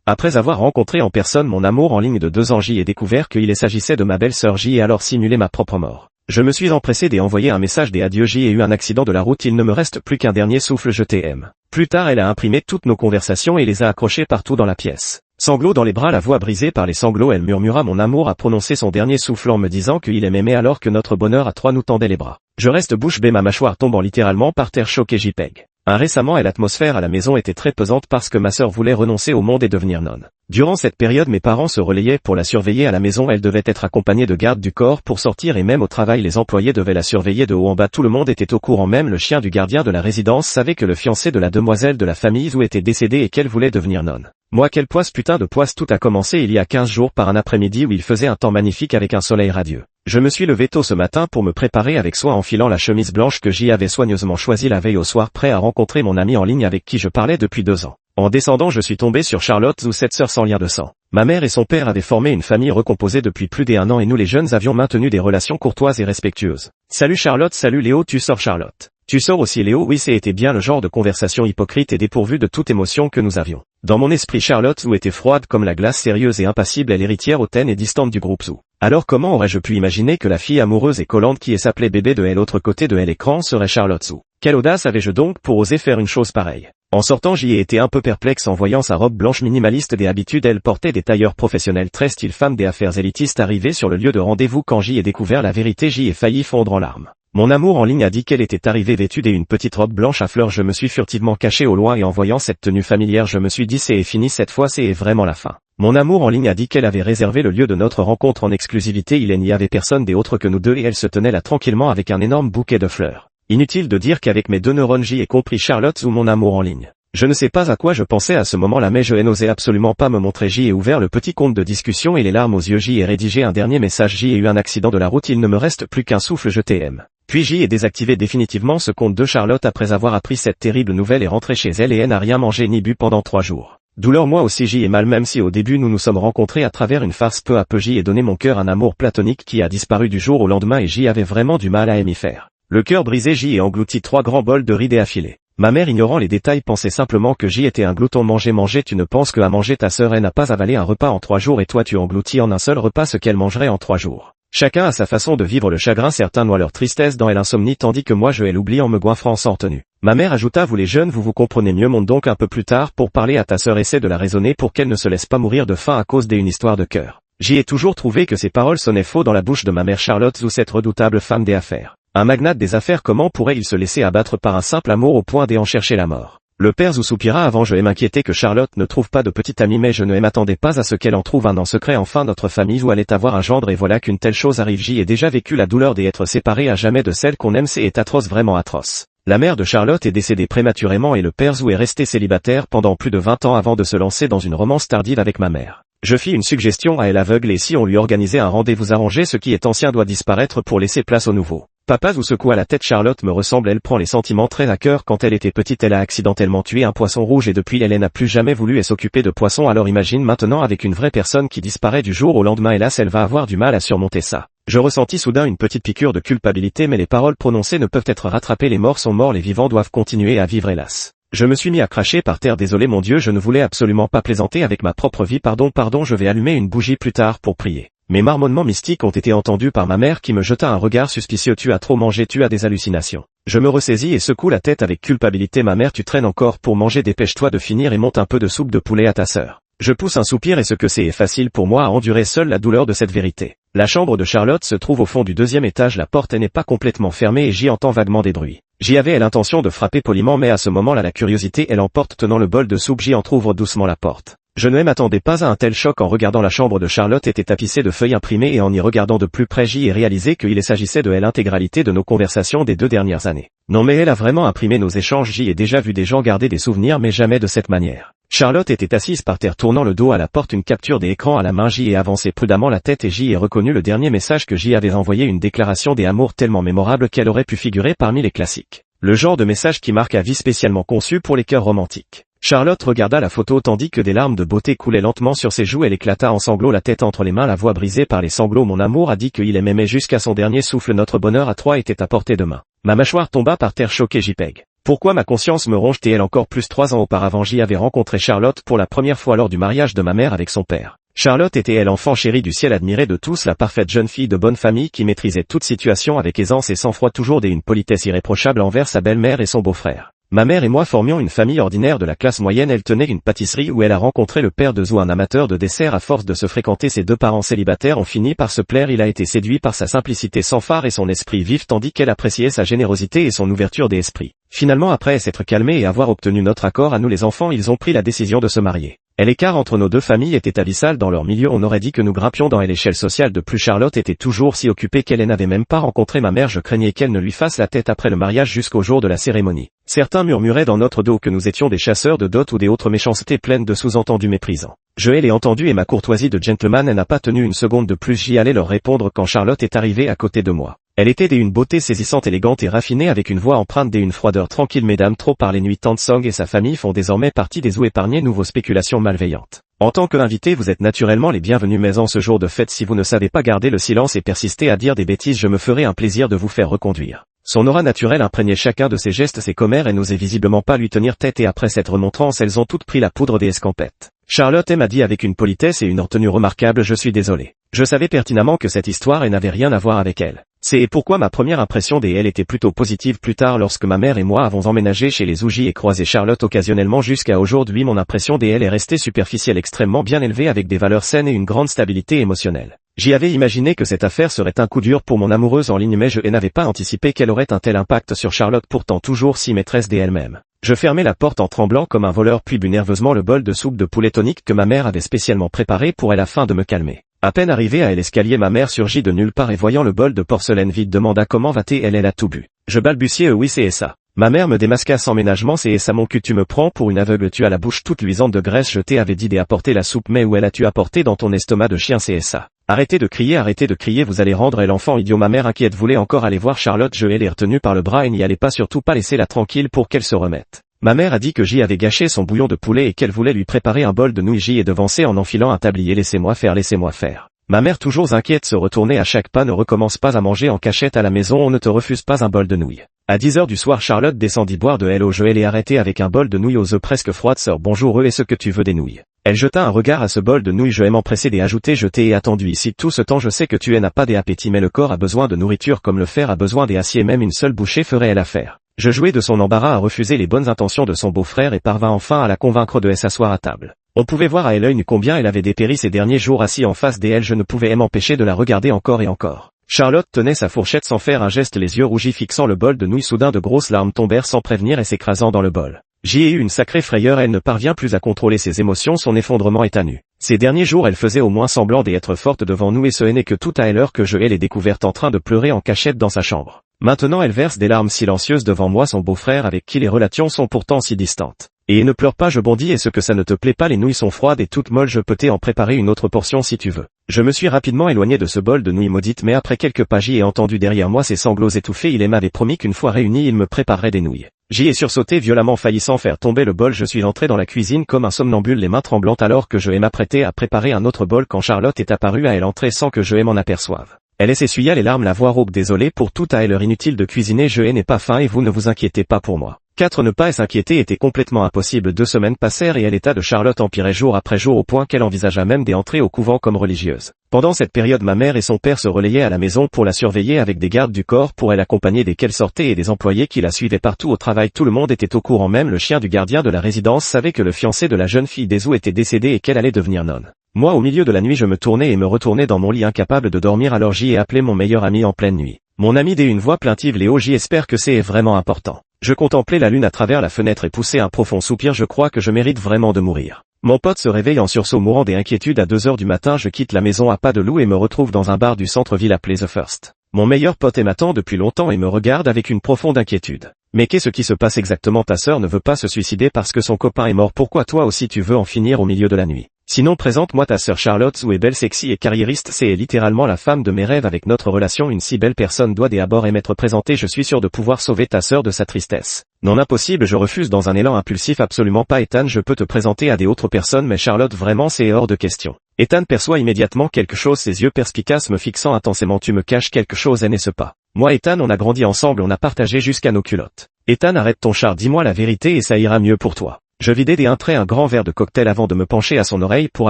Après avoir rencontré en personne mon amour en ligne de 2 ans, et découvert qu'il s'agissait de ma belle-sœur et alors simulé ma propre mort. Je me suis empressé d'envoyer un message des adieux et eu un accident de la route, il ne me reste plus qu'un dernier souffle, je t'aime. Plus tard elle a imprimé toutes nos conversations et les a accrochées partout dans la pièce. Sanglots dans les bras, la voix brisée par les sanglots, elle murmura mon amour a prononcé son dernier souffle en me disant qu'il m'aimait alors que notre bonheur à 3 nous tendait les bras. Je reste bouche bée, ma mâchoire tombant littéralement par terre, choqué, JPEG. Récemment l'atmosphère à la maison était très pesante parce que ma sœur voulait renoncer au monde et devenir nonne. Durant cette période mes parents se relayaient pour la surveiller à la maison, elle devait être accompagnée de gardes du corps pour sortir et même au travail les employés devaient la surveiller de haut en bas, tout le monde était au courant, même le chien du gardien de la résidence savait que le fiancé de la demoiselle de la famille où était décédé et qu'elle voulait devenir nonne. Moi quelle poisse, putain de poisse, tout a commencé il y a 15 jours par un après-midi où il faisait un temps magnifique avec un soleil radieux. Je me suis levé tôt ce matin pour me préparer avec soin, enfilant la chemise blanche que j'y avais soigneusement choisie la veille au soir, prêt à rencontrer mon ami en ligne avec qui je parlais depuis 2 ans. En descendant je suis tombé sur Charlotte ou cette sœur sans lien de sang. Ma mère et son père avaient formé une famille recomposée depuis plus d'1 an et nous les jeunes avions maintenu des relations courtoises et respectueuses. Salut Charlotte, salut Léo, tu sors Charlotte. Tu sors aussi Léo, oui, c'était bien le genre de conversation hypocrite et dépourvue de toute émotion que nous avions. Dans mon esprit Charlotte ou était froide comme la glace, sérieuse et impassible, elle héritière hautaine et distante du groupe Zou. Alors comment aurais-je pu imaginer que la fille amoureuse et collante qui s'appelait bébé de l'autre côté de l'écran serait Charlotte Zou? Quelle audace avais-je donc pour oser faire une chose pareille? En sortant j'y ai été un peu perplexe en voyant sa robe blanche minimaliste des habitudes, elle portait des tailleurs professionnels très style femme des affaires élitistes. Arrivée sur le lieu de rendez-vous quand j'y ai découvert la vérité, j'y ai failli fondre en larmes. Mon amour en ligne a dit qu'elle était arrivée vêtue d'une petite robe blanche à fleurs, je me suis furtivement caché au loin et en voyant cette tenue familière je me suis dit c'est fini cette fois, c'est vraiment la fin. Mon amour en ligne a dit qu'elle avait réservé le lieu de notre rencontre en exclusivité, il n'y avait personne d'autre que nous deux et elle se tenait là tranquillement avec un énorme bouquet de fleurs. Inutile de dire qu'avec mes 2 neurones j'y ai compris Charlotte ou mon amour en ligne. Je ne sais pas à quoi je pensais à ce moment-là mais je n'osais absolument pas me montrer. J'y ai ouvert le petit compte de discussion et les larmes aux yeux j'y ai rédigé un dernier message, j'y ai eu un accident de la route, il ne me reste plus qu'un souffle, je t'aime. Puis j'y ai désactivé définitivement ce compte de Charlotte après avoir appris cette terrible nouvelle et rentré chez elle et elle n'a rien mangé ni bu pendant 3 jours. Douleur, moi aussi j'y ai mal, même si au début nous nous sommes rencontrés à travers une farce, peu à peu j'y ai donné mon cœur, un amour platonique qui a disparu du jour au lendemain et j'y avais vraiment du mal à m'y faire. Le cœur brisé j'y ai englouti 3 grands bols de riz à filer. Ma mère, ignorant les détails, pensait simplement que j'y étais un glouton. Manger, tu ne penses que à manger, ta sœur elle n'a pas avalé un repas en 3 jours et toi tu engloutis en un seul repas ce qu'elle mangerait en 3 jours. Chacun a sa façon de vivre le chagrin, certains noient leur tristesse dans l'insomnie tandis que moi je l'oublie en me goinfrant sans retenue. Ma mère ajouta, vous les jeunes vous comprenez mieux, monte donc un peu plus tard pour parler à ta sœur, essaie de la raisonner pour qu'elle ne se laisse pas mourir de faim à cause d'une histoire de cœur. J'y ai toujours trouvé que ces paroles sonnaient faux dans la bouche de ma mère Charlotte ou cette redoutable femme des affaires. Un magnate des affaires, comment pourrait-il se laisser abattre par un simple amour au point d'en chercher la mort? Le père Zou soupira avant, je m'inquiétais que Charlotte ne trouve pas de petite amie mais je ne m'attendais pas à ce qu'elle en trouve un en secret. Enfin notre famille où allait avoir un gendre et voilà qu'une telle chose arrive. J'y ai déjà vécu la douleur d'être séparé à jamais de celle qu'on aime, c'est atroce, vraiment atroce. La mère de Charlotte est décédée prématurément et le père Zou est resté célibataire pendant plus de 20 ans avant de se lancer dans une romance tardive avec ma mère. Je fis une suggestion à elle aveugle et si on lui organisait un rendez-vous arrangé, ce qui est ancien doit disparaître pour laisser place au nouveau. Papa Zou secoua la tête, Charlotte me ressemble, elle prend les sentiments très à cœur. Quand elle était petite elle a accidentellement tué un poisson rouge et depuis elle n'a plus jamais voulu s'occuper de poissons, alors imagine maintenant avec une vraie personne qui disparaît du jour au lendemain, hélas elle va avoir du mal à surmonter ça. Je ressentis soudain une petite piqûre de culpabilité mais les paroles prononcées ne peuvent être rattrapées, les morts sont morts, les vivants doivent continuer à vivre, hélas. Je me suis mis à cracher par terre, désolé mon Dieu, je ne voulais absolument pas plaisanter avec ma propre vie, pardon, je vais allumer une bougie plus tard pour prier. Mes marmonnements mystiques ont été entendus par ma mère qui me jeta un regard suspicieux, tu as trop mangé, tu as des hallucinations. Je me ressaisis et secoue la tête avec culpabilité, ma mère tu traînes encore pour manger, dépêche-toi de finir et monte un peu de soupe de poulet à ta sœur. Je pousse un soupir et ce que c'est facile pour moi à endurer seule la douleur de cette vérité. La chambre de Charlotte se trouve au fond du 2e étage, la porte n'est pas complètement fermée et j'y entends vaguement des bruits. J'y avais l'intention de frapper poliment mais à ce moment-là la curiosité elle emporte, tenant le bol de soupe j'y entr'ouvre doucement la porte. Je ne m'attendais pas à un tel choc en regardant la chambre de Charlotte était tapissée de feuilles imprimées et en y regardant de plus près j'y ai réalisé qu'il s'agissait de l'intégralité de nos conversations des 2 dernières années. Non mais elle a vraiment imprimé nos échanges, j'y ai déjà vu des gens garder des souvenirs mais jamais de cette manière. Charlotte était assise par terre tournant le dos à la porte, une capture d'écran à la main, j'y ai avancé prudemment la tête et j'y ai reconnu le dernier message que j'y avais envoyé, une déclaration d'amour tellement mémorable qu'elle aurait pu figurer parmi les classiques. Le genre de message qui marque à vie, spécialement conçu pour les cœurs romantiques. Charlotte regarda la photo tandis que des larmes de beauté coulaient lentement sur ses joues, elle éclata en sanglots, la tête entre les mains, la voix brisée par les sanglots, mon amour a dit qu'il m'aimait jusqu'à son dernier souffle, notre bonheur à 3 était à portée de main. Ma mâchoire tomba par terre choquée, JPEG. Pourquoi ma conscience me ronge et elle encore plus 3 ans auparavant j'y avais rencontré Charlotte pour la première fois lors du mariage de ma mère avec son père. Charlotte était elle enfant chérie du ciel admirée de tous, la parfaite jeune fille de bonne famille qui maîtrisait toute situation avec aisance et sang-froid toujours une politesse irréprochable envers sa belle-mère et son beau-frère. Ma mère et moi formions une famille ordinaire de la classe moyenne. Elle tenait une pâtisserie où elle a rencontré le père de Zou, un amateur de dessert. À force de se fréquenter, ses 2 parents célibataires ont fini par se plaire. Il a été séduit par sa simplicité sans phare et son esprit vif, tandis qu'elle appréciait sa générosité et son ouverture d'esprit. Finalement, après s'être calmés et avoir obtenu notre accord à nous les enfants, ils ont pris la décision de se marier. L'écart entre nos 2 familles était abyssal dans leur milieu. On aurait dit que nous grimpions dans l'échelle sociale. De plus, Charlotte était toujours si occupée qu'elle n'avait même pas rencontré ma mère. Je craignais qu'elle ne lui fasse la tête après le mariage jusqu'au jour de la cérémonie. Certains murmuraient dans notre dos que nous étions des chasseurs de dot ou des autres méchancetés pleines de sous-entendus méprisants. Je l'ai entendu et ma courtoisie de gentleman n'a pas tenu une seconde de plus. J'y allais leur répondre quand Charlotte est arrivée à côté de moi. Elle était d'une beauté saisissante, élégante et raffinée, avec une voix empreinte d'une froideur tranquille. Mesdames, trop par les nuits, Tante Song et sa famille font désormais partie des Zou. Épargnez nous vos spéculations malveillantes. En tant qu'invité, vous êtes naturellement les bienvenus, mais en ce jour de fête, si vous ne savez pas garder le silence et persister à dire des bêtises, je me ferai un plaisir de vous faire reconduire. Son aura naturelle imprégnait chacun de ses gestes. Ses commères et n'osait visiblement pas lui tenir tête, et après cette remontrance, elles ont toutes pris la poudre des escampettes. Charlotte m'a dit avec une politesse et une retenue remarquable: je suis désolé. Je savais pertinemment que cette histoire n'avait rien à voir avec elle. C'est pourquoi ma première impression d'elle était plutôt positive. Plus tard, lorsque ma mère et moi avons emménagé chez les Zou et croisé Charlotte occasionnellement jusqu'à aujourd'hui, mon impression d'elle est restée superficielle, extrêmement bien élevée, avec des valeurs saines et une grande stabilité émotionnelle. J'y avais imaginé que cette affaire serait un coup dur pour mon amoureuse en ligne, mais je n'avais pas anticipé qu'elle aurait un tel impact sur Charlotte, pourtant toujours si maîtresse d'elle-même. Je fermai la porte en tremblant comme un voleur, puis bu nerveusement le bol de soupe de poulet tonique que ma mère avait spécialement préparé pour elle afin de me calmer. À peine arrivée à l'escalier, ma mère surgit de nulle part et voyant le bol de porcelaine vide demanda: comment va-t-elle? Elle a tout bu. Je balbutiai: oui, c'est ça. Ma mère me démasqua sans ménagement: c'est ça mon cul, tu me prends pour une aveugle, tu as la bouche toute luisante de graisse, je t'avais dit d'apporter la soupe, mais où l'as-tu apporté? Dans ton estomac de chien, c'est ça. Arrêtez de crier, vous allez rendre l'enfant idiot. Ma mère inquiète voulait encore aller voir Charlotte, je l'ai retenue par le bras et n'y allait pas, surtout pas laisser la tranquille pour qu'elle se remette. Ma mère a dit que j'y avais gâché son bouillon de poulet et qu'elle voulait lui préparer un bol de nouilles. J'y ai devancé en enfilant un tablier: laissez-moi faire. Ma mère, toujours inquiète, se retournait à chaque pas: ne recommence pas à manger en cachette à la maison, on ne te refuse pas un bol de nouilles. À 10h du soir, Charlotte descendit boire de l'eau. Je l'ai arrêtée avec un bol de nouilles aux œufs presque froides. Sœur, bonjour, est-ce que tu veux des nouilles? Elle jeta un regard à ce bol de nouilles. Je m'empressai d'ajouter: je t'ai attendu ici tout ce temps, je sais que tu n'as pas d'appétit, mais le corps a besoin de nourriture comme le fer a besoin d'acier, même une seule bouchée ferait l'affaire. Je jouai de son embarras à refuser les bonnes intentions de son beau-frère et parvint enfin à la convaincre de s'asseoir à table. On pouvait voir à l'œil nu combien elle avait dépéri ces derniers jours. Assis en face d'elle, je ne pouvais m'empêcher de la regarder encore et encore. Charlotte tenait sa fourchette sans faire un geste, les yeux rougis fixant le bol de nouilles. Soudain, de grosses larmes tombèrent sans prévenir et s'écrasant dans le bol. J'y ai eu une sacrée frayeur, elle ne parvient plus à contrôler ses émotions, son effondrement est à nu. Ces derniers jours, elle faisait au moins semblant d'être forte devant nous, et ce n'est que tout à l'heure que je l'ai découverte en train de pleurer en cachette dans sa chambre. Maintenant, elle verse des larmes silencieuses devant moi, son beau-frère avec qui les relations sont pourtant si distantes. Et ne pleure pas, je bondis: est-ce que ça ne te plaît pas? Les nouilles sont froides et toutes molles, je peux t'en préparer une autre portion si tu veux. Je me suis rapidement éloigné de ce bol de nouilles maudites, mais après quelques pas, j'y ai entendu derrière moi ses sanglots étouffés. Il m'avait promis qu'une fois réunis, il me préparerait des nouilles. J'y ai sursauté violemment, faillissant faire tomber le bol. Je suis entré dans la cuisine comme un somnambule, les mains tremblantes, alors que je m'apprêtais à préparer un autre bol quand Charlotte est apparue à l'entrée sans que je m'en aperçoive. Elle s'essuya les larmes, la voix rauque: désolé pour tout à l'heure, inutile de cuisiner, je n'ai pas faim et vous ne vous inquiétez pas pour moi. 4. Ne pas s'inquiéter était complètement impossible. 2 semaines passèrent et l'état de Charlotte empirait jour après jour, au point qu'elle envisagea même d'entrer au couvent comme religieuse. Pendant cette période, ma mère et son père se relayaient à la maison pour la surveiller avec des gardes du corps pour elle accompagner dès qu'elle sortait et des employés qui la suivaient partout au travail. Tout le monde était au courant, même le chien du gardien de la résidence savait que le fiancé de la jeune fille des Zou était décédé et qu'elle allait devenir nonne. Moi, au milieu de la nuit, je me tournais et me retournais dans mon lit, incapable de dormir, alors j'y ai appelé mon meilleur ami en pleine nuit. Mon ami d'une voix plaintive: Léo, j'espère que c'est vraiment important. Je contemplais la lune à travers la fenêtre et poussai un profond soupir: je crois que je mérite vraiment de mourir. Mon pote se réveille en sursaut, mourant d'inquiétude. À 2h du matin, je quitte la maison à pas de loup et me retrouve dans un bar du centre-ville appelé The First. Mon meilleur pote m'attend depuis longtemps et me regarde avec une profonde inquiétude. Mais qu'est-ce qui se passe exactement? Ta sœur ne veut pas se suicider parce que son copain est mort. Pourquoi toi aussi tu veux en finir au milieu de la nuit? Sinon, présente-moi ta sœur. Charlotte Zou est belle, sexy et carriériste, c'est littéralement la femme de mes rêves. Avec notre relation, une si belle personne doit d'abord m'être présentée. Je suis sûr de pouvoir sauver ta sœur de sa tristesse. Non, impossible, je refuse dans un élan impulsif. Absolument pas, Ethan, je peux te présenter à des autres personnes, mais Charlotte, vraiment, c'est hors de question. Ethan perçoit immédiatement quelque chose, ses yeux perspicaces me fixant intensément. Tu me caches quelque chose, n'est-ce pas? Moi et Ethan on a grandi ensemble, on a partagé jusqu'à nos culottes. Ethan arrête ton char, dis-moi la vérité et ça ira mieux pour toi. Je vidai d'un trait un grand verre de cocktail avant de me pencher à son oreille pour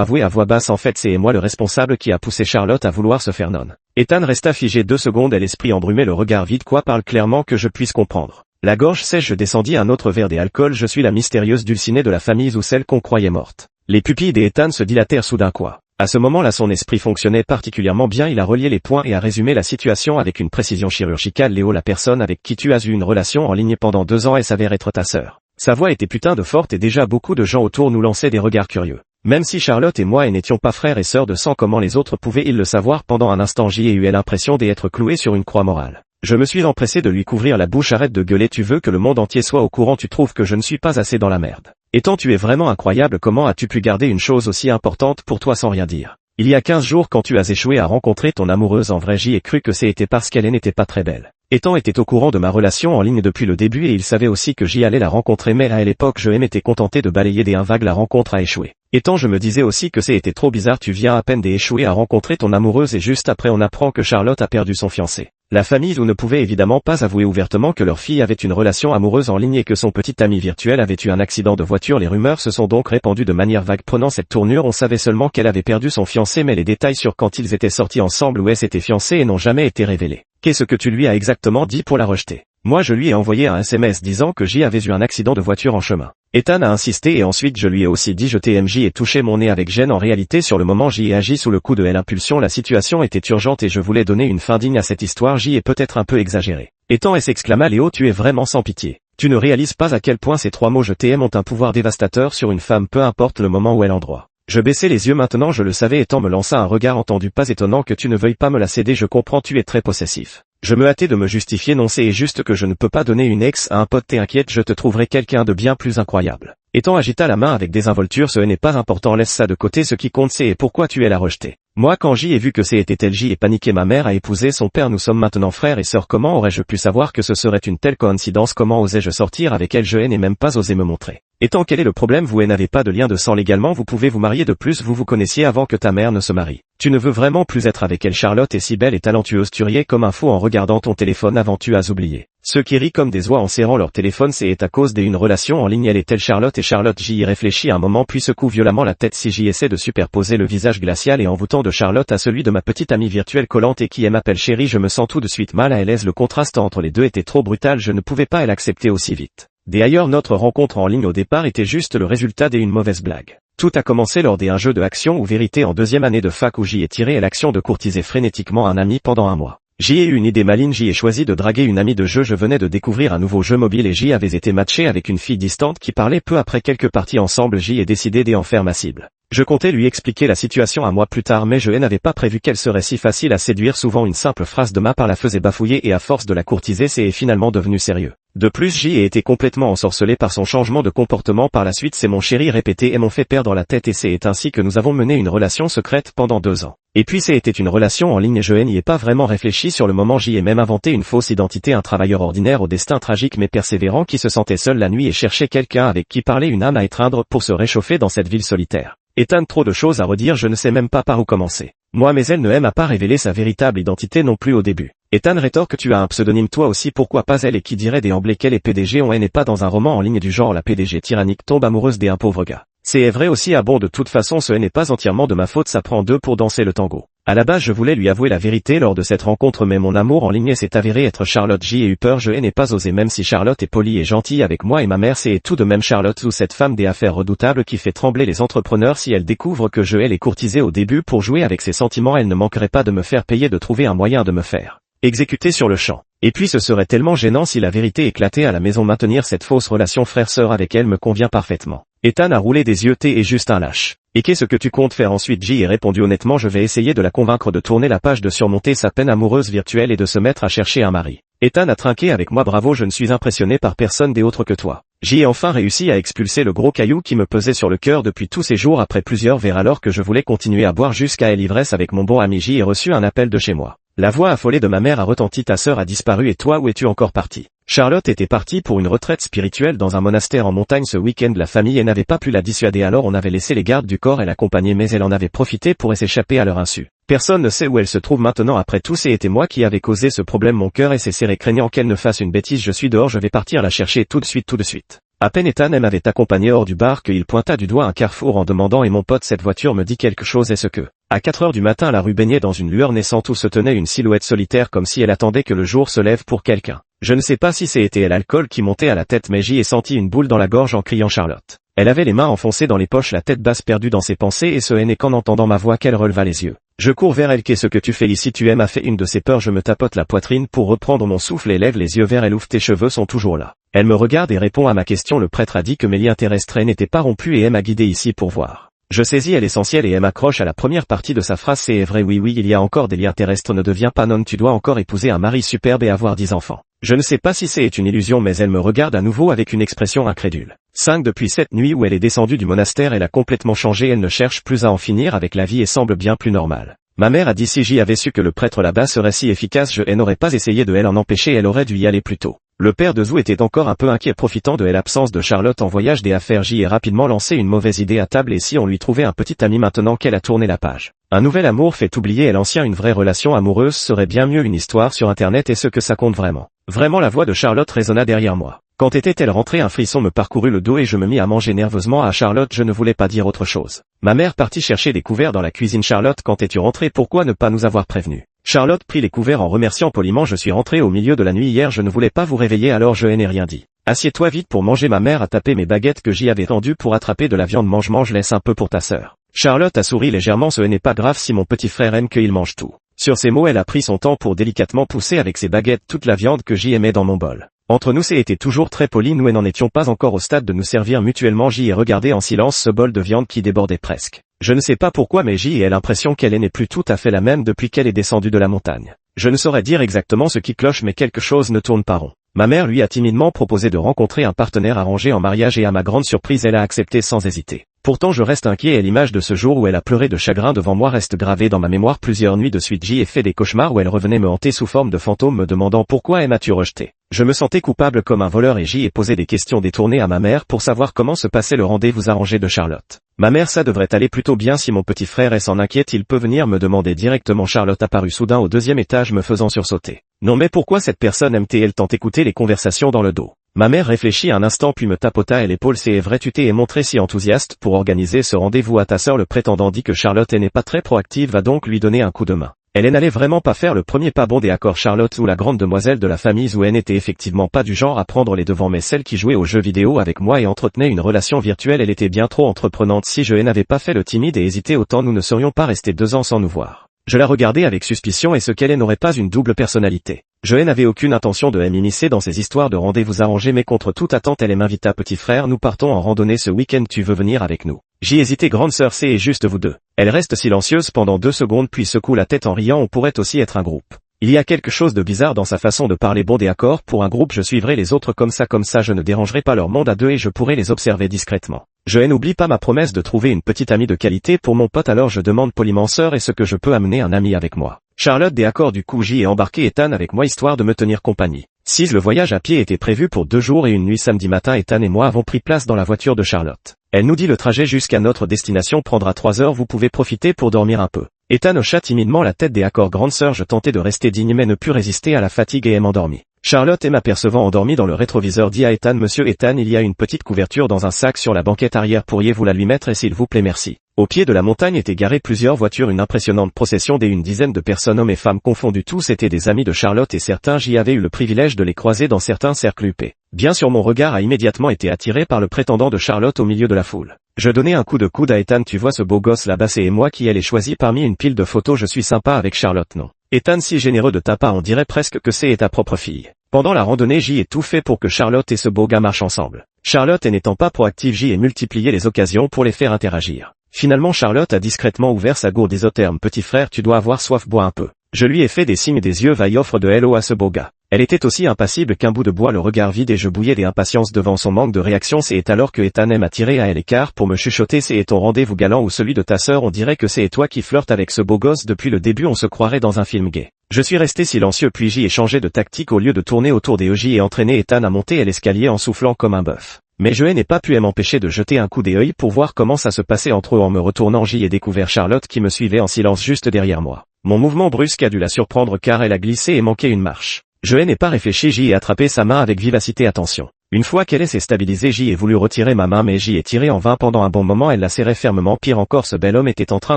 avouer à voix basse en fait c'est moi le responsable qui a poussé Charlotte à vouloir se faire nonne. Ethan resta figé 2 secondes et l'esprit embrumé, le regard vide. Quoi parle clairement que je puisse comprendre. La gorge sèche, je descendis un autre verre d'alcool. Je suis la mystérieuse Dulcinée de la famille ou celle qu'on croyait morte. Les pupilles d'Ethan se dilatèrent soudain. Quoi? À ce moment-là son esprit fonctionnait particulièrement bien, il a relié les points et a résumé la situation avec une précision chirurgicale. Léo, la personne avec qui tu as eu une relation en ligne pendant 2 ans, elle s'avère être ta sœur. Sa voix était putain de forte et déjà beaucoup de gens autour nous lançaient des regards curieux. Même si Charlotte et moi n'étions pas frères et sœurs de sang, comment les autres pouvaient-ils le savoir? Pendant un instant j'y ai eu l'impression d'être cloué sur une croix morale. Je me suis empressé de lui couvrir la bouche. Arrête de gueuler, tu veux que le monde entier soit au courant? Tu trouves que je ne suis pas assez dans la merde? Étant, tu es vraiment incroyable, comment as-tu pu garder une chose aussi importante pour toi sans rien dire? Il y a 15 jours quand tu as échoué à rencontrer ton amoureuse, en vrai j'y ai cru que c'était parce qu'elle n'était pas très belle. Ethan était au courant de ma relation en ligne depuis le début et il savait aussi que j'y allais la rencontrer, mais à l'époque je m'étais contenté de balayer d'un vague la rencontre a échoué. Ethan, je me disais aussi que c'était trop bizarre, tu viens à peine d'échouer à rencontrer ton amoureuse et juste après on apprend que Charlotte a perdu son fiancé. La famille ne pouvait évidemment pas avouer ouvertement que leur fille avait une relation amoureuse en ligne et que son petit ami virtuel avait eu un accident de voiture. Les rumeurs se sont donc répandues de manière vague. Prenant cette tournure, on savait seulement qu'elle avait perdu son fiancé, mais les détails sur quand ils étaient sortis ensemble ou s'étaient fiancés et n'ont jamais été révélés. Qu'est-ce que tu lui as exactement dit pour la rejeter? Moi je lui ai envoyé un SMS disant que j'y avais eu un accident de voiture en chemin. Ethan a insisté et ensuite je lui ai aussi dit je t'ai et touché mon nez avec gêne. En réalité sur le moment j'y ai agi sous le coup de l'impulsion, la situation était urgente et je voulais donner une fin digne à cette histoire. J'y ai peut-être un peu exagéré. Ethan s'exclama Léo, tu es vraiment sans pitié. Tu ne réalises pas à quel point ces 3 mots je t'aime ont un pouvoir dévastateur sur une femme, peu importe le moment ou l'endroit. Je baissai les yeux, maintenant je le savais. Ethan me lança un regard entendu, pas étonnant que tu ne veuilles pas me la céder, je comprends, tu es très possessif. Je me hâtais de me justifier, non c'est juste que je ne peux pas donner une ex à un pote, t'es inquiète, je te trouverai quelqu'un de bien plus incroyable. Ethan agita la main avec désinvolture, ce n'est pas important, laisse ça de côté, ce qui compte c'est pourquoi tu es la rejetée. Moi quand j'y ai vu que c'était elle, j'y ai paniqué, ma mère a épousé son père, nous sommes maintenant frères et sœurs, comment aurais-je pu savoir que ce serait une telle coïncidence, comment osais-je sortir avec elle, je n'ai même pas osé me montrer. Ethan, quel est le problème? Vous n'avez pas de lien de sang légalement, vous pouvez vous marier, de plus vous vous connaissiez avant que ta mère ne se marie. Tu ne veux vraiment plus être avec elle, Charlotte est si belle et talentueuse, tu riais comme un fou en regardant ton téléphone avant tu as oublié. Ceux qui rient comme des oies en serrant leur téléphone, c'est à cause d'une relation en ligne, elle est-elle Charlotte? Et Charlotte, j'y y réfléchis un moment puis secoue violemment la tête. Si j'y essaie de superposer le visage glacial et envoûtant de Charlotte à celui de ma petite amie virtuelle collante et qui m'appelle chérie, je me sens tout de suite mal à l'aise, le contraste entre les deux était trop brutal, je ne pouvais pas l'accepter aussi vite. D'ailleurs notre rencontre en ligne au départ était juste le résultat d'une mauvaise blague. Tout a commencé lors d'un jeu de action ou vérité en 2e année de fac où j'y ai tiré l'action de courtiser frénétiquement un ami pendant un mois. J'y ai eu une idée maligne, j'y ai choisi de draguer une amie de jeu, je venais de découvrir un nouveau jeu mobile et j'y avais été matché avec une fille distante qui parlait peu après quelques parties ensemble, j'y ai décidé d'en faire ma cible. Je comptais lui expliquer la situation un mois plus tard mais je n'avais pas prévu qu'elle serait si facile à séduire, souvent une simple phrase de ma part la faisait bafouiller et à force de la courtiser c'est finalement devenu sérieux. De plus j'y ai été complètement ensorcelé par son changement de comportement par la suite, c'est mon chéri répété et m'ont fait perdre la tête et c'est ainsi que nous avons mené une relation secrète pendant 2 ans. Et puis c'était une relation en ligne et je n'y ai pas vraiment réfléchi sur le moment, j'y ai même inventé une fausse identité, un travailleur ordinaire au destin tragique mais persévérant qui se sentait seul la nuit et cherchait quelqu'un avec qui parler, une âme à étreindre pour se réchauffer dans cette ville solitaire. Ethan, trop de choses à redire, je ne sais même pas par où commencer. Moi mais elle ne m'a pas révélé sa véritable identité non plus au début. Ethan rétorque, tu as un pseudonyme toi aussi, pourquoi pas elle, et qui dirait d'emblée qu'elle est PDG, on n'est pas dans un roman en ligne du genre la PDG tyrannique tombe amoureuse d'un pauvre gars. C'est vrai aussi, bon de toute façon ce n'est pas entièrement de ma faute, ça prend 2 pour danser le tango. À la base je voulais lui avouer la vérité lors de cette rencontre mais mon amour en ligne s'est avéré être Charlotte, j'y ai eu peur, je n'ai pas osé même si Charlotte est polie et gentille avec moi et ma mère, c'est tout de même Charlotte ou cette femme des affaires redoutable qui fait trembler les entrepreneurs, si elle découvre que je l'ai courtisée au début pour jouer avec ses sentiments, elle ne manquerait pas de me faire payer, de trouver un moyen de me faire exécuter sur le champ. Et puis ce serait tellement gênant si la vérité éclatait à la maison, maintenir cette fausse relation frère-sœur avec elle me convient parfaitement. Ethan a roulé des yeux, t'es juste un lâche. Et qu'est-ce que tu comptes faire ensuite? J'y ai répondu honnêtement, je vais essayer de la convaincre de tourner la page, de surmonter sa peine amoureuse virtuelle et de se mettre à chercher un mari. Ethan a trinqué avec moi, bravo, je ne suis impressionné par personne d'autre que toi. J'y ai enfin réussi à expulser le gros caillou qui me pesait sur le cœur depuis tous ces jours après plusieurs verres alors que je voulais continuer à boire jusqu'à l'ivresse avec mon bon ami. J'y ai reçu un appel de chez moi. La voix affolée de ma mère a retenti. Ta sœur a disparu et toi où es-tu encore parti? Charlotte était partie pour une retraite spirituelle dans un monastère en montagne ce week-end. La famille et n'avait pas pu la dissuader, alors on avait laissé les gardes du corps et l'accompagner, mais elle en avait profité pour s'échapper à leur insu. Personne ne sait où elle se trouve maintenant après tout. C'était moi qui avais causé ce problème. Mon cœur s'est serré craignant qu'elle ne fasse une bêtise. Je suis dehors, je vais partir la chercher tout de suite. À peine Ethan m'avait accompagné hors du bar qu'il pointa du doigt un carrefour en demandant: et mon pote, cette voiture me dit quelque chose, est-ce que... À 4 heures du matin, la rue baignait dans une lueur naissante où se tenait une silhouette solitaire comme si elle attendait que le jour se lève pour quelqu'un. Je ne sais pas si c'était l'alcool qui montait à la tête, mais j'y ai senti une boule dans la gorge en criant Charlotte. Elle avait les mains enfoncées dans les poches, la tête basse, perdue dans ses pensées, et ce n'est qu'en entendant ma voix qu'elle releva les yeux. Je cours vers elle. Qu'est-ce que tu fais ici? Tu m'as fait une de ces peurs. Je me tapote la poitrine pour reprendre mon souffle et lève les yeux vers elle. Ouvre, tes cheveux sont toujours là. Elle me regarde et répond à ma question. Le prêtre a dit que mes liens terrestres n'étaient pas rompus et m'a guidé ici pour voir. Je saisis l'essentiel et elle m'accroche à la première partie de sa phrase. C'est vrai, oui, il y a encore des liens terrestres. Ne deviens pas non, tu dois encore épouser un mari superbe et avoir 10 enfants. Je ne sais pas si c'est une illusion, mais elle me regarde à nouveau avec une expression incrédule. 5 Depuis cette nuit où elle est descendue du monastère, elle a complètement changé. Elle ne cherche plus à en finir avec la vie et semble bien plus normale. Ma mère a dit: si j'y avais su que le prêtre là-bas serait si efficace, je n'aurais pas essayé de l'en empêcher, elle aurait dû y aller plus tôt. Le père de Zou était encore un peu inquiet, profitant de l'absence de Charlotte en voyage des affaires. J'y ai rapidement lancé une mauvaise idée à table: et si on lui trouvait un petit ami maintenant qu'elle a tourné la page? Un nouvel amour fait oublier l'ancien. Une vraie relation amoureuse serait bien mieux une histoire sur internet, et ce que ça compte vraiment. Vraiment, la voix de Charlotte résonna derrière moi. Quand était-elle rentrée? Un frisson me parcourut le dos et je me mis à manger nerveusement. À Charlotte, je ne voulais pas dire autre chose. Ma mère partit chercher des couverts dans la cuisine. Charlotte, quand es-tu rentrée? Pourquoi ne pas nous avoir prévenus? Charlotte prit les couverts en remerciant poliment. Je suis rentrée au milieu de la nuit hier, je ne voulais pas vous réveiller, alors je n'ai rien dit. Assieds-toi vite pour manger. Ma mère a tapé mes baguettes que j'y avais tendues pour attraper de la viande. Mange, laisse un peu pour ta sœur. Charlotte a souri légèrement. Ce n'est pas grave si mon petit frère aime qu'il mange tout. Sur ces mots, elle a pris son temps pour délicatement pousser avec ses baguettes toute la viande que j'y aimais dans mon bol. Entre nous, c'était toujours très poli, nous n'en étions pas encore au stade de nous servir mutuellement. J'y ai regardé en silence ce bol de viande qui débordait presque. Je ne sais pas pourquoi, mais j'y ai l'impression qu'elle n'est plus tout à fait la même depuis qu'elle est descendue de la montagne. Je ne saurais dire exactement ce qui cloche, mais quelque chose ne tourne pas rond. Ma mère lui a timidement proposé de rencontrer un partenaire arrangé en mariage et à ma grande surprise, elle a accepté sans hésiter. Pourtant je reste inquiet et l'image de ce jour où elle a pleuré de chagrin devant moi reste gravée dans ma mémoire. Plusieurs nuits de suite j'y ai fait des cauchemars où elle revenait me hanter sous forme de fantôme me demandant pourquoi m'as-tu rejeté. Je me sentais coupable comme un voleur et j'y ai posé des questions détournées à ma mère pour savoir comment se passait le rendez-vous arrangé de Charlotte. Ma mère, ça devrait aller plutôt bien. Si mon petit frère s'en inquiète, il peut venir me demander directement. Charlotte apparut soudain au 2e étage me faisant sursauter. Non mais pourquoi cette personne aime-t-elle tant écouter les conversations dans le dos? Ma mère réfléchit un instant puis me tapota à l'épaule. C'est vrai, tu t'es montré si enthousiaste pour organiser ce rendez-vous à ta sœur. Le prétendant dit que Charlotte n'est pas très proactive, va donc lui donner un coup de main. Elle n'allait vraiment pas faire le premier pas. Bon d'accord. Charlotte, ou la grande demoiselle de la famille Zou, n'était effectivement pas du genre à prendre les devants, mais celle qui jouait aux jeux vidéo avec moi et entretenait une relation virtuelle, elle était bien trop entreprenante. Si je n'avais pas fait le timide et hésité autant, nous ne serions pas restés 2 ans sans nous voir. Je la regardais avec suspicion. Est-ce qu'elle n'aurait pas une double personnalité? Je n'avais aucune intention de m'immiscer dans ces histoires de rendez-vous arrangés, mais contre toute attente elle m'invita. Petit frère, nous partons en randonnée ce week-end, tu veux venir avec nous? J'y hésitais. Grande sœur, c'est juste vous deux. Elle reste silencieuse pendant 2 secondes puis secoue la tête en riant. On pourrait aussi être un groupe. Il y a quelque chose de bizarre dans sa façon de parler. Bon d'accord, pour un groupe je suivrai les autres comme ça je ne dérangerai pas leur monde à 2 et je pourrai les observer discrètement. Je n'oublie pas ma promesse de trouver une petite amie de qualité pour mon pote, alors je demande poliment: sœur, est-ce que je peux amener un ami avec moi? Charlotte d'accord. Du coup j'y ai embarqué Ethan avec moi histoire de me tenir compagnie. 6 Le voyage à pied était prévu pour 2 jours et 1 nuit. Samedi matin, Ethan et moi avons pris place dans la voiture de Charlotte. Elle nous dit: le trajet jusqu'à notre destination prendra 3 heures, vous pouvez profiter pour dormir un peu. Ethan hocha timidement la tête. D'accord grande sœur. Je tentais de rester digne mais ne pus résister à la fatigue et m'endormis. Charlotte m'apercevant endormie dans le rétroviseur dit à Ethan: monsieur Ethan, il y a une petite couverture dans un sac sur la banquette arrière, pourriez-vous la lui mettre s'il vous plaît? Merci. Au pied de la montagne étaient garées plusieurs voitures, une impressionnante procession d'une dizaine de personnes, hommes et femmes confondus. Tous étaient des amis de Charlotte et certains, j'y avais eu le privilège de les croiser dans certains cercles huppés. Bien sûr, mon regard a immédiatement été attiré par le prétendant de Charlotte au milieu de la foule. Je donnai un coup de coude à Ethan: tu vois ce beau gosse là-bas, c'est moi qui l'ai choisi parmi une pile de photos. Je suis sympa avec Charlotte, non? Ethan, si généreux de ta part, on dirait presque que c'est ta propre fille. Pendant la randonnée, j'y ai tout fait pour que Charlotte et ce beau gars marchent ensemble. Charlotte n'étant pas proactive, j'y ai multiplié les occasions pour les faire interagir. Finalement, Charlotte a discrètement ouvert sa gourde isotherme. Petit frère, tu dois avoir soif, bois un peu. Je lui ai fait des signes des yeux, va y offre de hello à ce beau gars. Elle était aussi impassible qu'un bout de bois, le regard vide, et je bouillais d'impatience devant son manque de réaction. C'est alors que Ethan m'a tiré à l'écart pour me chuchoter: c'est ton rendez-vous galant ou celui de ta sœur? On dirait que c'est toi qui flirtes avec ce beau gosse depuis le début, on se croirait dans un film gay. Je suis resté silencieux puis j'y ai changé de tactique au lieu de tourner autour des EJ et entraîner Ethan à monter l'escalier en soufflant comme un bœuf. Mais je n'ai pas pu m'empêcher de jeter un coup d'œil pour voir comment ça se passait entre eux. En me retournant, j'y ai découvert Charlotte qui me suivait en silence juste derrière moi. Mon mouvement brusque a dû la surprendre car elle a glissé et manqué une marche. Je n'ai pas réfléchi, j'y ai attrapé sa main avec vivacité. Attention. Une fois qu'elle s'est stabilisée, j'y ai voulu retirer ma main mais j'y ai tiré en vain. Pendant un bon moment elle la serrait fermement. Pire encore, ce bel homme était en train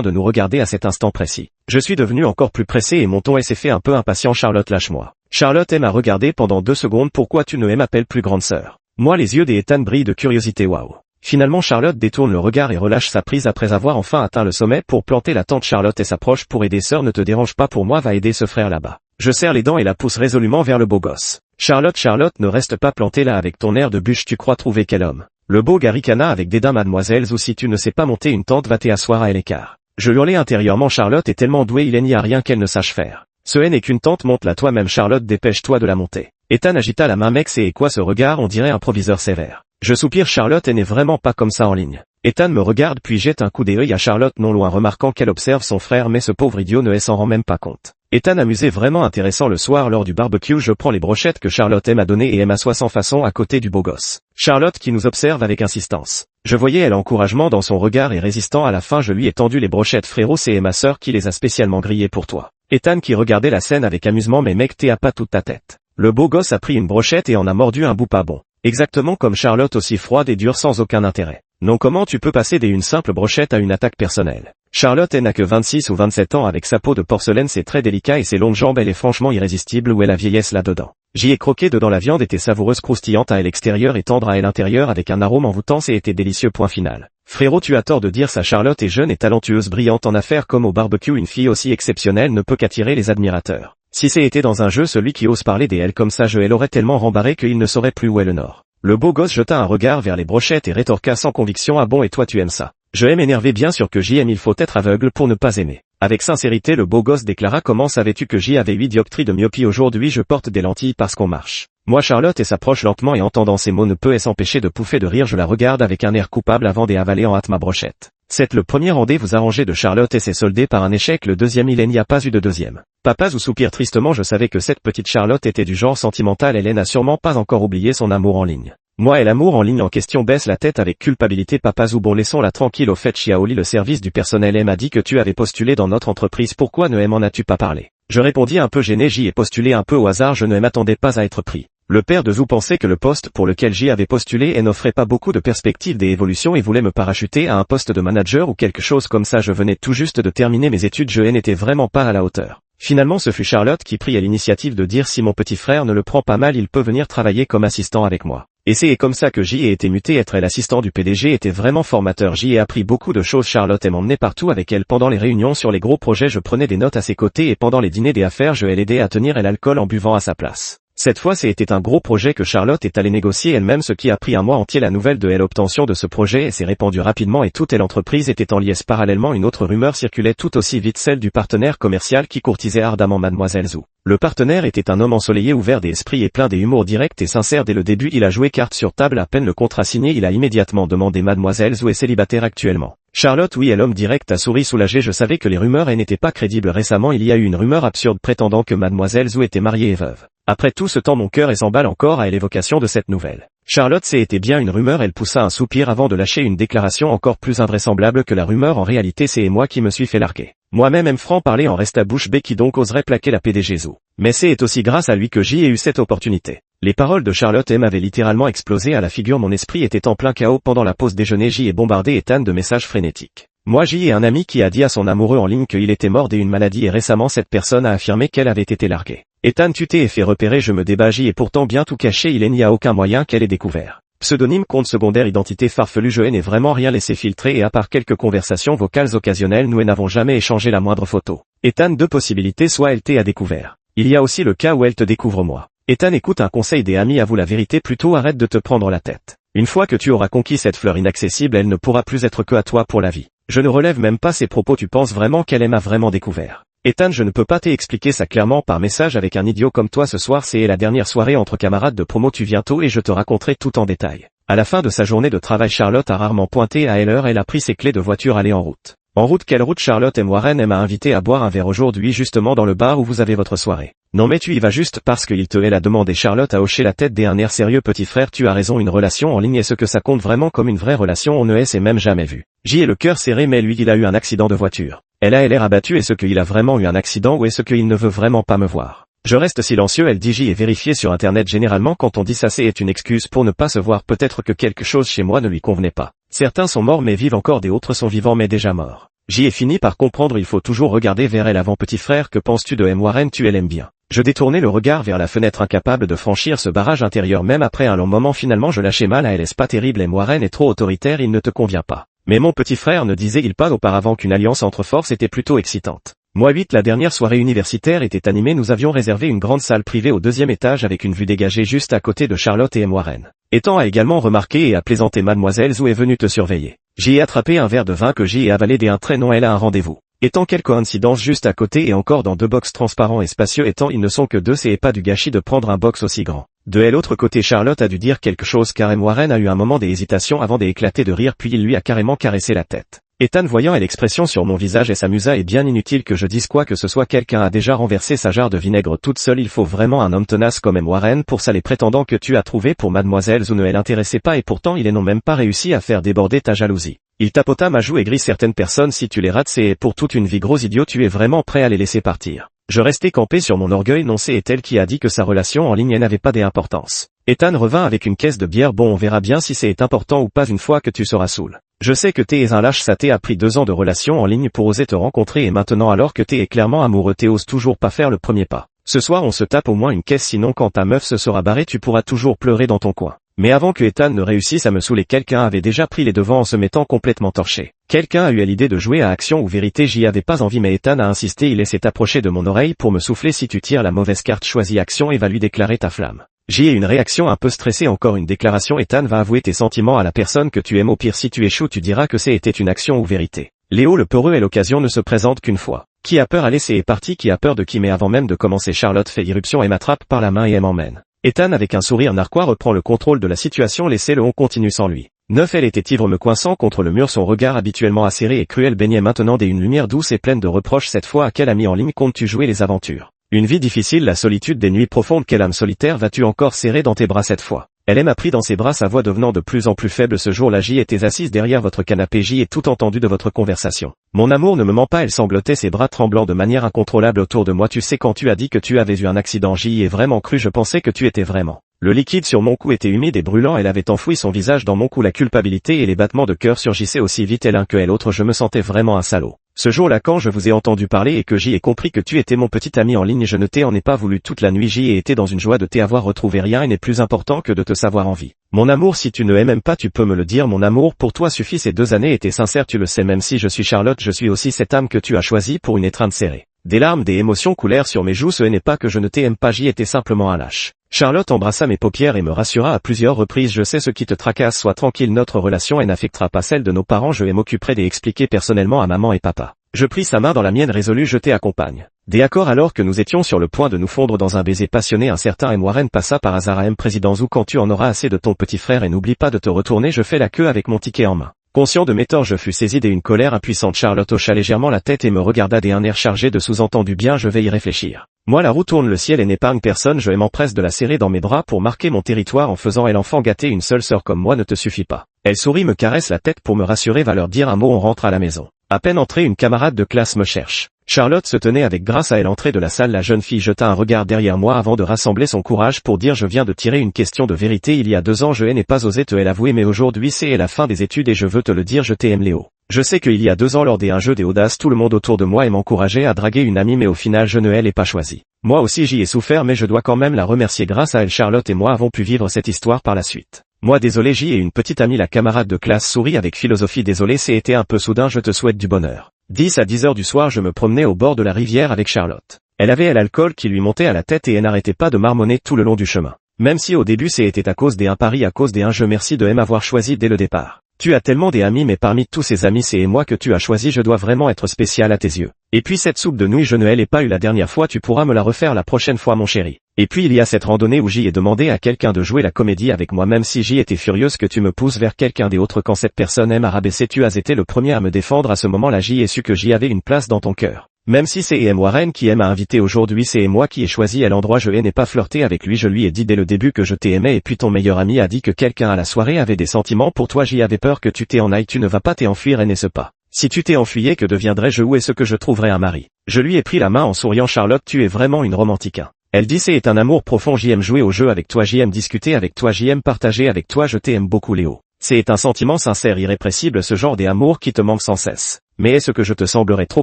de nous regarder à cet instant précis. Je suis devenu encore plus pressé et mon ton s'est fait un peu impatient. Charlotte, lâche-moi. Charlotte m'a regardé pendant 2 secondes. Pourquoi tu ne m'appelles plus grande sœur? Moi, les yeux d'Ethan brillent de curiosité. Waouh. Finalement Charlotte détourne le regard et relâche sa prise après avoir enfin atteint le sommet pour planter la tente. Charlotte s'approche pour aider. Sœur, ne te dérange pas pour moi, va aider ce frère là-bas. Je serre les dents et la pousse résolument vers le beau gosse. Charlotte, ne reste pas plantée là avec ton air de bûche. Tu crois trouver quel homme? Le beau gars ricana avec dédain. Mademoiselle, ou si tu ne sais pas monter une tente, va t'asseoir à l'écart. Je hurlais intérieurement. Charlotte est tellement douée, il n'y a rien qu'elle ne sache faire. Ce n'est qu'une tente, monte-la toi-même. Charlotte, dépêche-toi de la monter. Ethan agita la main. Mec, c'est quoi ce regard? On dirait un proviseur sévère. Je soupire. Charlotte n'est vraiment pas comme ça en ligne. Ethan me regarde puis jette un coup d'œil à Charlotte non loin, remarquant qu'elle observe son frère, mais ce pauvre idiot ne s'en rend même pas compte. Ethan amusé, vraiment intéressant. Le soir lors du barbecue, je prends les brochettes que Charlotte m'a données et m'assoit sans façon à côté du beau gosse. Charlotte qui nous observe avec insistance. Je voyais l'encouragement dans son regard et résistant à la fin je lui ai tendu les brochettes. Frérot, c'est ma sœur qui les a spécialement grillées pour toi. Ethan qui regardait la scène avec amusement. Mais mec, t'es à pas toute ta tête. Le beau gosse a pris une brochette et en a mordu un bout pas bon. Exactement comme Charlotte, aussi froide et dure sans aucun intérêt. Non, comment tu peux passer d'une simple brochette à une attaque personnelle? Charlotte n'a que 26 ou 27 ans, avec sa peau de porcelaine, c'est très délicat et ses longues jambes, elle est franchement irrésistible. Où est la vieillesse là-dedans? J'y ai croqué dedans, la viande était savoureuse, croustillante à l'extérieur et tendre à l'intérieur avec un arôme envoûtant, c'était délicieux. Point final. Frérot, tu as tort de dire ça. Charlotte est jeune et talentueuse, brillante en affaires comme au barbecue. Une fille aussi exceptionnelle ne peut qu'attirer les admirateurs. Si c'était dans un jeu, celui qui ose parler d'elle comme ça, elle aurait tellement rembarré qu'il ne saurait plus où est le nord. Le beau gosse jeta un regard vers les brochettes et rétorqua sans conviction. Ah bon, et toi tu aimes ça? Je aime énerver, bien sûr que j'y aime, il faut être aveugle pour ne pas aimer. Avec sincérité, le beau gosse déclara. Comment savais-tu que j'y avais 8 dioptries de myopie? Aujourd'hui je porte des lentilles parce qu'on marche. Moi, Charlotte s'approche lentement et entendant ces mots ne peut s'empêcher de pouffer de rire. Je la regarde avec un air coupable avant d'avaler en hâte ma brochette. C'est le premier rendez-vous arrangé de Charlotte et s'est soldé par un échec. Le deuxième, il n'y a pas eu de deuxième. Papa ou soupire tristement. Je savais que cette petite Charlotte était du genre sentimental. Elle n'a sûrement pas encore oublié son amour en ligne. Moi et l'amour en ligne en question, baisse la tête avec culpabilité. Papa ou bon, laissons-la tranquille. Au fait, Xiaoli, le service du personnel m'a dit que tu avais postulé dans notre entreprise. Pourquoi ne m'en as-tu pas parlé? Je répondis un peu gêné. J'y ai postulé un peu au hasard, je ne m'attendais pas à être pris. Le père de Zhou pensait que le poste pour lequel j'y avais postulé n'offrait pas beaucoup de perspectives d'évolution et voulait me parachuter à un poste de manager ou quelque chose comme ça. Je venais tout juste de terminer mes études, je n'étais vraiment pas à la hauteur. Finalement, ce fut Charlotte qui prit à l'initiative de dire si mon petit frère ne le prend pas mal, il peut venir travailler comme assistant avec moi. Et c'est comme ça que j'y ai été muté. Être l'assistant du PDG était vraiment formateur. J'y ai appris beaucoup de choses. Charlotte m'emmenait partout avec elle. Pendant les réunions sur les gros projets, je prenais des notes à ses côtés et pendant les dîners des affaires, je l'aidais à tenir l'alcool en buvant à sa place. Cette fois, c'était un gros projet que Charlotte est allée négocier elle-même, ce qui a pris un mois entier. La nouvelle de l'obtention de ce projet s'est répandue rapidement et toute l'entreprise était en liesse. Parallèlement, une autre rumeur circulait tout aussi vite, celle du partenaire commercial qui courtisait ardemment Mademoiselle Zhou. Le partenaire était un homme ensoleillé, ouvert d'esprit et plein d'humour direct et sincère. Dès le début, il a joué carte sur table. À peine le contrat signé, il a immédiatement demandé Mademoiselle Zhou est célibataire actuellement. Charlotte, oui, l'homme direct a souri soulagé. Je savais que les rumeurs n'étaient pas crédibles. Récemment, il y a eu une rumeur absurde prétendant que Mademoiselle Zhou était mariée et veuve. Après tout ce temps, mon cœur s'emballe encore à l'évocation de cette nouvelle. Charlotte, c'était bien une rumeur. Elle poussa un soupir avant de lâcher une déclaration encore plus invraisemblable que la rumeur. En réalité, c'est moi qui me suis fait larguer. Moi-même franc-parler en reste à bouche bée. Qui donc oserait plaquer la PDG Zhou? Mais c'est aussi grâce à lui que j'y ai eu cette opportunité. Les paroles de Charlotte m'avaient littéralement explosé à la figure. Mon esprit était en plein chaos. Pendant la pause déjeuner, j'y ai bombardé Ethan de messages frénétiques. Moi, j'y ai un ami qui a dit à son amoureux en ligne qu'il était mort d'une maladie et récemment cette personne a affirmé qu'elle avait été larguée. Ethan, tu t'es fait repérer. Je me débat. J'y ai pourtant bien tout caché. Il n'y a aucun moyen qu'elle ait découvert. Pseudonyme, compte secondaire, identité farfelue. Je n'ai vraiment rien laissé filtrer et à part quelques conversations vocales occasionnelles, nous n'avons jamais échangé la moindre photo. Ethan, deux possibilités, soit elle t'a découvert. Il y a aussi le cas où elle te découvre moi. Ethan, écoute un conseil des amis, avoue la vérité, plutôt arrête de te prendre la tête. Une fois que tu auras conquis cette fleur inaccessible, elle ne pourra plus être que à toi pour la vie. Je ne relève même pas ces propos. Tu penses vraiment qu'elle m'a vraiment découvert? Ethan, je ne peux pas t'expliquer ça clairement par message avec un idiot comme toi. Ce soir, c'est la dernière soirée entre camarades de promo. Tu viens tôt et je te raconterai tout en détail. À la fin de sa journée de travail, Charlotte a rarement pointé à l'heure. Elle a pris ses clés de voiture, allée en route. En route, quelle route? Charlotte M. Warren m'a invité à boire un verre aujourd'hui justement dans le bar où vous avez votre soirée. Non mais tu y vas juste parce qu'il te l'a demandé. Charlotte a hoché la tête d'un air sérieux. Petit frère, tu as raison, une relation en ligne est ce que ça compte vraiment comme une vraie relation, on ne s'est même jamais vu. J est le cœur serré, mais lui il a eu un accident de voiture. Elle a l'air abattue. Est-ce qu'il a vraiment eu un accident ou est-ce qu'il ne veut vraiment pas me voir? Je reste silencieux. Elle dit J est vérifié sur internet. Généralement quand on dit ça c'est une excuse pour ne pas se voir. Peut-être que quelque chose chez moi ne lui convenait pas. Certains sont morts mais vivent encore, des autres sont vivants mais déjà morts. J est fini par comprendre, il faut toujours regarder vers elle avant. Petit frère, que penses-tu de M. Warren? Tu l'aimes bien? Je détournai le regard vers la fenêtre, incapable de franchir ce barrage intérieur même après un long moment. Finalement je lâchais mal à elle. Est-ce pas terrible? M. Warren est trop autoritaire, il ne te convient pas. Mais mon petit frère, ne disait-il pas auparavant qu'une alliance entre forces était plutôt excitante? Moi 8. La dernière soirée universitaire était animée, nous avions réservé une grande salle privée au 2e étage avec une vue dégagée juste à côté de Charlotte et M. Warren. Ethan a également remarqué et a plaisanté. Mademoiselle Zou est venue te surveiller. J'y ai attrapé un verre de vin que j'y ai avalé d'un trait. Non, elle a un rendez-vous. Étant, quelle coïncidence, juste à côté et encore dans 2 box transparents et spacieux. Étant, ils ne sont que 2, c'est pas du gâchis de prendre un box aussi grand. De l'autre côté, Charlotte a dû dire quelque chose car M. Warren a eu un moment d'hésitation avant d'éclater de rire, puis il lui a carrément caressé la tête. Ethan, voyant l'expression sur mon visage, et s'amusa. Et bien inutile que je dise quoi que ce soit, quelqu'un a déjà renversé sa jarre de vinaigre toute seule. Il faut vraiment un homme tenace comme M. Warren pour ça. Les prétendants que tu as trouvés pour Mademoiselle Zou ne l'intéressaient pas et pourtant ils n'ont même pas réussi à faire déborder ta jalousie. Il tapota ma joue et gris. Certaines personnes, si tu les rates, c'est pour toute une vie. Gros idiot, tu es vraiment prêt à les laisser partir? Je restais campé sur mon orgueil. Non, c'est elle qui a dit que sa relation en ligne n'avait pas d'importance. Ethan revint avec une caisse de bière. Bon, on verra bien si c'est important ou pas une fois que tu seras saoul. Je sais que t'es un lâche, ça t'a pris 2 ans de relation en ligne pour oser te rencontrer et maintenant alors que t'es clairement amoureux t'oses toujours pas faire le premier pas. Ce soir on se tape au moins une caisse, sinon quand ta meuf se sera barrée tu pourras toujours pleurer dans ton coin. Mais avant que Ethan ne réussisse à me saouler, quelqu'un avait déjà pris les devants en se mettant complètement torché. Quelqu'un a eu l'idée de jouer à action ou vérité. J'y avais pas envie mais Ethan a insisté, il s'est approché de mon oreille pour me souffler. Si tu tires la mauvaise carte, choisis action et va lui déclarer ta flamme. J'y ai une réaction un peu stressée. Encore une déclaration. Ethan va avouer tes sentiments à la personne que tu aimes. Au pire si tu échoues tu diras que c'était une action ou vérité. Léo le peureux et l'occasion ne se présente qu'une fois. Qui a peur? Allez, c'est parti. Qui a peur de qui? Mais avant même de commencer, Charlotte fait irruption et m'attrape par la main et elle m'emmène. Ethan avec un sourire narquois reprend le contrôle de la situation. Laissez-le, on continue sans lui. 9. Elle était ivre, me coinçant contre le mur, son regard habituellement acéré et cruel baignait maintenant d'une lumière douce et pleine de reproches. Cette fois, à quel ami en ligne comptes-tu jouer les aventures? Une vie difficile, la solitude des nuits profondes. Quelle âme solitaire vas-tu encore serrer dans tes bras cette fois? Elle m'a pris dans ses bras, sa voix devenant de plus en plus faible. Ce jour-là, J était assise derrière votre canapé. J ai tout entendu de votre conversation. Mon amour ne me ment pas. Elle sanglotait, ses bras tremblants de manière incontrôlable autour de moi. Tu sais, quand tu as dit que tu avais eu un accident, j'y ai vraiment cru. Je pensais que tu étais vraiment. Le liquide sur mon cou était humide et brûlant. Elle avait enfoui son visage dans mon cou. La culpabilité et les battements de cœur surgissaient aussi vite l'un que l'autre. Je me sentais vraiment un salaud. Ce jour-là, quand je vous ai entendu parler et que j'y ai compris que tu étais mon petit ami en ligne, je ne t'en ai pas voulu toute la nuit. J'y ai été dans une joie de t'avoir retrouvé. Rien n'est plus important que de te savoir en vie. Mon amour, si tu ne m'aimes pas, tu peux me le dire. Mon amour pour toi suffit. Ces 2 années étaient sincères, tu le sais. Même si je suis Charlotte, je suis aussi cette âme que tu as choisie pour une étreinte serrée. Des larmes, des émotions coulèrent sur mes joues. Ce n'est pas que je ne t'aime pas, j'y étais simplement un lâche. Charlotte embrassa mes paupières et me rassura à plusieurs reprises. Je sais ce qui te tracasse, sois tranquille, notre relation n'affectera pas celle de nos parents. Je m'occuperai d'expliquer personnellement à maman et papa. Je pris sa main dans la mienne résolu, je t'accompagne. D'accord. Alors que nous étions sur le point de nous fondre dans un baiser passionné, un certain M. Warren passa par hasard à M. Président Zou. Quand tu en auras assez de ton petit frère et n'oublie pas de te retourner, je fais la queue avec mon ticket en main. Conscient de mes torts, je fus saisi d'une colère impuissante. Charlotte hocha légèrement la tête et me regarda d'un air chargé de sous-entendu. Bien, je vais y réfléchir. Moi, la roue tourne le ciel et n'épargne personne. Je m'empresse de la serrer dans mes bras pour marquer mon territoire en faisant elle enfant gâté. Une seule sœur comme moi ne te suffit pas. Elle sourit, me caresse la tête pour me rassurer, va leur dire un mot, on rentre à la maison. À peine entrée, une camarade de classe me cherche. Charlotte se tenait avec grâce à l'entrée de la salle. La jeune fille jeta un regard derrière moi avant de rassembler son courage pour dire je viens de tirer une question de vérité. Il y a 2 ans je n'ai pas osé te l'avouer, mais aujourd'hui c'est la fin des études et je veux te le dire, je t'aime Léo. Je sais qu'il y a 2 ans lors d'un jeu des audaces, tout le monde autour de moi m'encourageait à draguer une amie, mais au final je ne l'ai pas choisi. Moi aussi j'y ai souffert, mais je dois quand même la remercier. Grâce à elle, Charlotte et moi avons pu vivre cette histoire par la suite. Moi désolé, j'y ai une petite amie. La camarade de classe sourit avec philosophie. Désolé, c'était un peu soudain, je te souhaite du bonheur. 10 à 10 heures du soir, je me promenais au bord de la rivière avec Charlotte. Elle avait l'alcool qui lui montait à la tête et elle n'arrêtait pas de marmonner tout le long du chemin. Même si au début c'était à cause des paris, à cause des jeux, merci de m'avoir choisi dès le départ. Tu as tellement des amis mais parmi tous ces amis c'est moi que tu as choisi, je dois vraiment être spécial à tes yeux. Et puis cette soupe de nouilles je ne l'ai pas eu la dernière fois, tu pourras me la refaire la prochaine fois mon chéri. Et puis il y a cette randonnée où j'y ai demandé à quelqu'un de jouer la comédie avec moi même si j'y étais furieuse que tu me pousses vers quelqu'un d'autre quand cette personne aime à rabaisser, tu as été le premier à me défendre à ce moment-là, j'y ai su que j'y avais une place dans ton cœur. Même si c'est Warren qui aime à inviter aujourd'hui, c'est moi qui ai choisi à l'endroit, je n'ai pas flirté avec lui, je lui ai dit dès le début que je t'aimais et puis ton meilleur ami a dit que quelqu'un à la soirée avait des sentiments pour toi, j'y avais peur que tu t'en ailles, tu ne vas pas t'enfuir et n'est-ce pas. Si tu t'es enfuyé, que deviendrais-je, où est-ce que je trouverais un mari? Je lui ai pris la main en souriant, Charlotte tu es vraiment une romantique. Elle dit c'est un amour profond, j'aime jouer au jeu avec toi, j'aime discuter avec toi, j'aime partager avec toi, je t'aime beaucoup Léo. C'est un sentiment sincère, irrépressible, ce genre d'amour qui te manque sans cesse. Mais est-ce que je te semblerais trop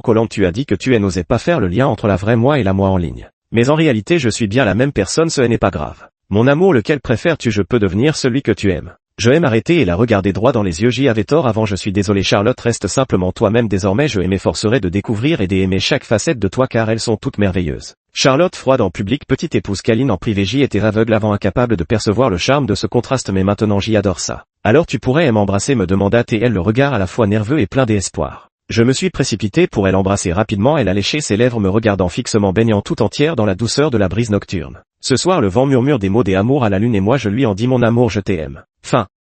collante? Tu as dit que tu n'osais pas faire le lien entre la vraie moi et la moi en ligne. Mais en réalité je suis bien la même personne, ce n'est pas grave. Mon amour, lequel préfères-tu? Je peux devenir celui que tu aimes. Je aime arrêter et la regarder droit dans les yeux, j'y avais tort avant, je suis désolé Charlotte, reste simplement toi-même désormais, je m'efforcerai de découvrir et d'aimer chaque facette de toi car elles sont toutes merveilleuses. Charlotte froide en public, petite épouse câline en privé, j'y étais aveugle avant, incapable de percevoir le charme de ce contraste mais maintenant j'y adore ça. Alors tu pourrais m'embrasser, me demanda-t-elle, le regard à la fois nerveux et plein d'espoir. Je me suis précipité pour l'embrasser rapidement, elle a léché ses lèvres me regardant fixement, baignant tout entière dans la douceur de la brise nocturne. Ce soir le vent murmure des mots d'amour à la lune et moi je lui en dis mon amour, je t'aime. Fin.